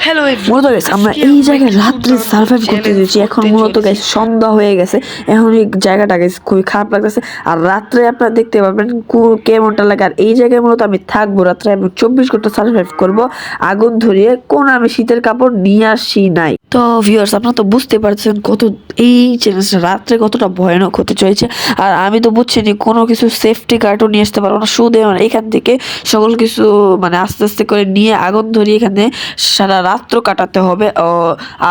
Hello মূলত guys আমরা এই জায়গায় রাত্রে সার্ভাইভ করতে যাচ্ছি। এখন মূলত গাইস সন্ধ্যা হয়ে গেছে, এখন এই জায়গাটা গাইস খুবই খারাপ লাগতেছে। আর রাত্রে আপনারা দেখতে পাবেন কেমনটা লাগে। আর এই জায়গায় মূলত আমি থাকবো রাত্রে, আমি 24 ঘন্টা সার্ভাইভ করবো আগুন ধরিয়ে। কোন আমি শীতের কাপড় নিয়ে আসি নাই। তো ভিউয়ার্স, আপনারা তো বুঝতে পারছেন কত এই চ্যালেঞ্জটা রাত্রে কতটা ভয়ানক হতে চলেছে। আর আমি তো বুঝছিনি কোনো কিছু সেফটি গার্ডও নিয়ে আসতে পারবো না, শুধু এখান থেকে সকল কিছু মানে আস্তে আস্তে করে নিয়ে আগুন ধরিয়ে এখানে সারা রাত্র কাটাতে হবে।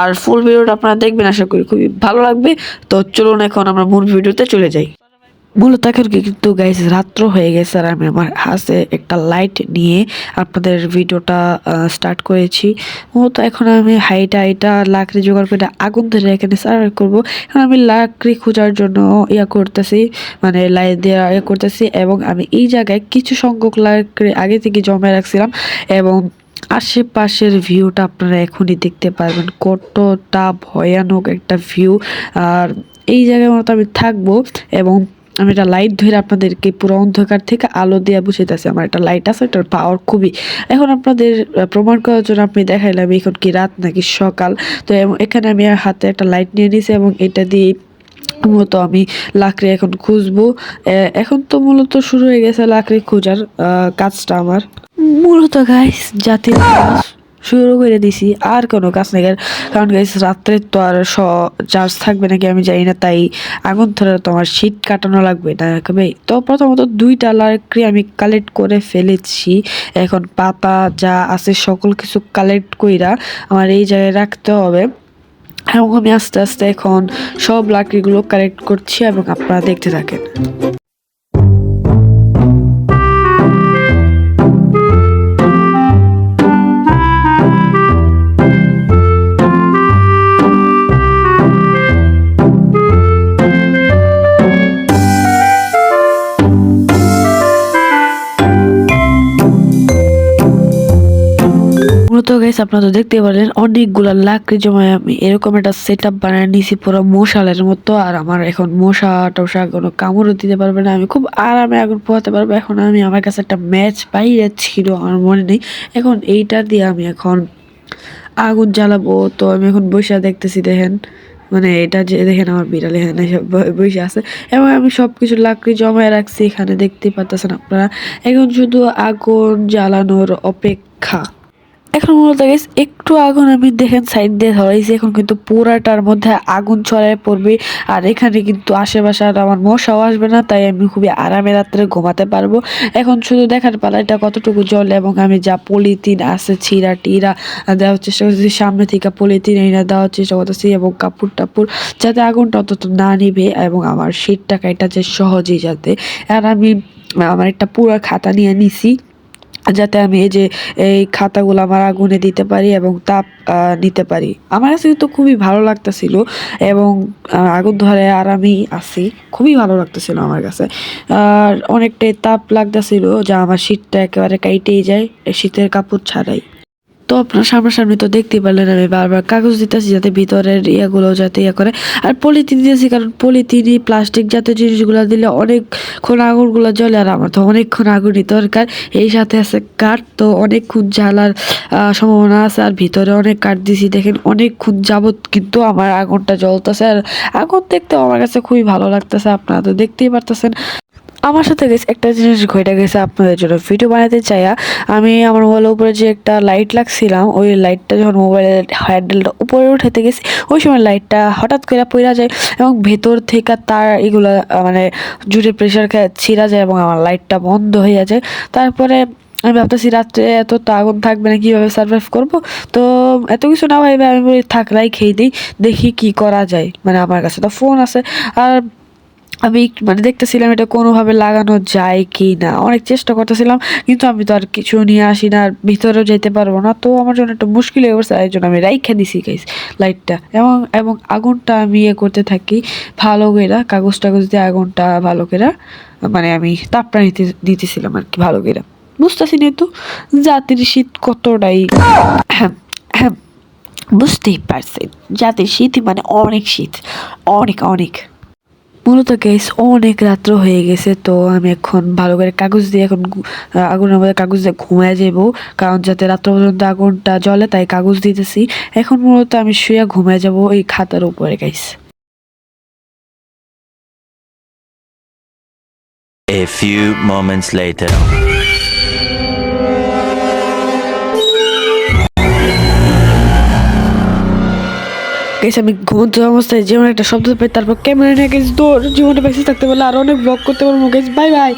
আর ফুল ভিডিওটা আপনারা দেখবেন, আশা করি খুবই ভালো লাগবে। তো চলুন এখন আমরা মূল ভিডিওতে চলে যাই। মূলত এখন কিন্তু গাইস রাত্র হয়ে গেছে, আর আমি আমার হাতে একটা লাইট নিয়ে আপনাদের ভিডিওটা স্টার্ট করেছি। মূলত এখন আমি হাইটা লাকড়ি জোগাড় করে আগুন ধরে এখানে সার্ভাইভ করবো। এখন আমি লাকড়ি খোঁজার জন্য করতেছি, মানে লাইট দেওয়া করতেছি। এবং আমি এই জায়গায় কিছু সংখ্যক লাকড়ি আগে থেকে জমা রাখছিলাম, এবং আশেপাশের ভিউটা আপনারা এখনই দেখতে পারবেন কতটা ভয়ানক একটা ভিউ। আর এই জায়গার মতো আমি থাকবো, এবং আমি একটা লাইট ধরে আপনাদেরকে পুরো অন্ধকার থেকে আলো দিয়ে বুঝাইতেছি। আমার একটা লাইট আছে, এটার পাওয়ার খুবই। এখন আপনাদের প্রমাণ করার জন্য আপনি দেখাইলাম এখন কি রাত নাকি সকাল। তো এখানে আমি হাতে একটা লাইট নিয়ে নিয়েছি, এবং এটা দিয়ে মূলত আমি লাকড়ি এখন খুঁজবো। এখন তো মূলত শুরু হয়ে গেছে লাকড়ি খোঁজার কাজটা আমার। মূলত গাইস জাতির শুরু করে দিছি, আর কোনো কাজ নেই। কারণ গাইস রাত্রে তো আর চার্জ থাকবে নাকি আমি জানি না, তাই আগুন ধরে তো আমার শীত কাটানো লাগবে না কবে। তো প্রথমত 2টা লাকড়ি আমি কালেক্ট করে ফেলেছি। এখন পাতা যা আছে সকল কিছু কালেক্ট কইরা আমার এই জায়গায় রাখতে হবে, এবং আমি আস্তে আস্তে এখন সব লাকড়িগুলো কালেক্ট করছি, এবং আপনারা দেখতে থাকেন। তো গাইস আপনারা তো দেখতে পারলেন অনেকগুলা লাকড়ি জমায় আমি এরকম একটা সেট আপ বানিয়ে নিয়েছি পুরো মশালের মতো। আর আমার এখন মশা টশা কোনো কামড়ও দিতে পারবে না, আমি খুব আরামে আগুন পোহাতে পারবো। এখন আমি আমার কাছে একটা ম্যাচ বাইরে ছিল, আমার মনে নেই। এখন এইটা দিয়ে আমি এখন আগুন জ্বালাবো। তো আমি এখন বসে দেখতেছি, দেখেন মানে এটা যে দেখেন আমার বিড়াল এখানে বসে আছে, এবং আমি সবকিছু লাকড়ি জমায় রাখছি এখানে, দেখতে পাচ্ছেন আপনারা। এখন শুধু আগুন জ্বালানোর অপেক্ষা। এখন মূলত গেছে একটু আগুন আমি দেখেন সাইড দিয়ে ধরাইছি, এখন কিন্তু পুরাটার মধ্যে আগুন ছড়ায় পড়বে। আর এখানে কিন্তু আশেপাশে আর আমার মশাও আসবে না, তাই আমি খুবই আরামে রাত্রে ঘুমাতে পারবো। এখন শুধু দেখার পালা এটা কতটুকু জলে, এবং আমি যা পলিথিন আছে ছিঁড়া টিরা দেওয়ার চেষ্টা করতেছি, সামনে থেকে পলিথিন এনে দেওয়ার চেষ্টা করতেছি, এবং কাপড় টাপড় যাতে আগুনটা অন্তত না নিবে, এবং আমার শীতটা কাইটা যে সহজেই যাতে। আর আমি আমার একটা পুরো খাতা নিয়ে নিছি, যাতে আমি এই খাতাগুলো আমার আগুনে দিতে পারি এবং তাপ নিতে পারি। আমার কাছে কিন্তু খুবই ভালো লাগতেছিল, এবং আগুন ধরে আর আমি আছি, খুবই ভালো লাগতেছিল আমার কাছে। আর অনেকটাই তাপ লাগতেছিল, যা আমার শীতটা একেবারে কাইটেই যায় শীতের কাপড় ছাড়াই। তো আপনার সামনাসামনি তো দেখতেই পারলেন আমি বারবার কাগজ দিতেছি যাতে ভিতরের ইয়াগুলো যাতে ইয়ে করে। আর পলিথিন দিয়েছি, কারণ পলিথিনই প্লাস্টিক জাতীয় জিনিসগুলো দিলে অনেকক্ষণ আগুনগুলো জ্বলে, আর আমার তো অনেকক্ষণ আগুনই দরকার। এই সাথে আছে কাঠ, তো অনেকক্ষণ জ্বালার সম্ভাবনা আছে। আর ভিতরে অনেক কাঠ দিয়েছি, দেখেন অনেকক্ষণ যাবত কিন্তু আমার আগুনটা জ্বলতেছে। আর আগুন দেখতে আমার কাছে খুবই ভালো লাগতেছে, আপনারা তো দেখতেই পারতেছেন। আমার সাথে গেছে একটা জিনিস ঘটে গেছে, আপনাদের জন্য ভিডিও বানাতে চাইয়া আমি আমার মোবাইলের উপরে যে একটা লাইট লাগছিলাম, ওই লাইটটা যখন মোবাইলের হ্যান্ডেলটা উপরে উঠাতে গেছি, ওই সময় লাইটটা হঠাৎ করে পড়া যায়, এবং ভেতর থেকে তার এগুলো মানে জুড়ে প্রেশার খেয়ে ছিঁড়া যায়, এবং আমার লাইটটা বন্ধ হয়ে যায়। তারপরে আমি ভাবতেছি রাত্রে এত তো আগুন থাকবে না, কীভাবে সার্ভাইভ করবো। তো এত কিছু না ভাইবে আমি বলি থাকলাই খেয়ে দিই, দেখি কি করা যায়। মানে আমার কাছে তো ফোন আছে, আর আমি মানে দেখতেছিলাম এটা কোনোভাবে লাগানো যায় কি না, অনেক চেষ্টা করতেছিলাম, কিন্তু আমি তো আর কিছু নিয়ে আসি না, আর ভিতরেও যেতে পারবো না। তো আমার জন্য একটা মুশকিল হয়ে পড়ছে, এই জন্য আমি রাইখা দিছি গাইস লাইটটা, এবং এবং আগুনটা আমি করতে থাকি ভালো করে, কাগজ টাগজ দিয়ে আগুনটা ভালো করে মানে আমি তাপটা নিতেছিলাম আর কি ভালো করে। বুঝতেছি না তো জাতির শীত কতটাই বুঝতেই পারছেন, জাতির শীত মানে অনেক শীত, অনেক অনেক। মূলত গাইস অনেক রাত্র হয়ে গেছে, তো আমি এখন ভালো করে কাগজ দিয়ে এখন আগুনের মধ্যে কাগজ দিয়ে ঘুমায় যাবো, কারণ যাতে রাত্র পর্যন্ত আগুনটা জ্বলে তাই কাগজ দিতেছি। এখন মূলত আমি শুয়ে ঘুমায় যাব এই খাতার উপরে guys. A few moments later. Guys আমি ঘুমন্ত অবস্থায় যেমন একটা শব্দ পাই, তারপর ক্যামেরা নিয়ে গেছি দৌড়, জীবনে বেঁচে থাকতে পারলে আর অনেক ব্লগ করতে পারবো গাইস। Bye bye.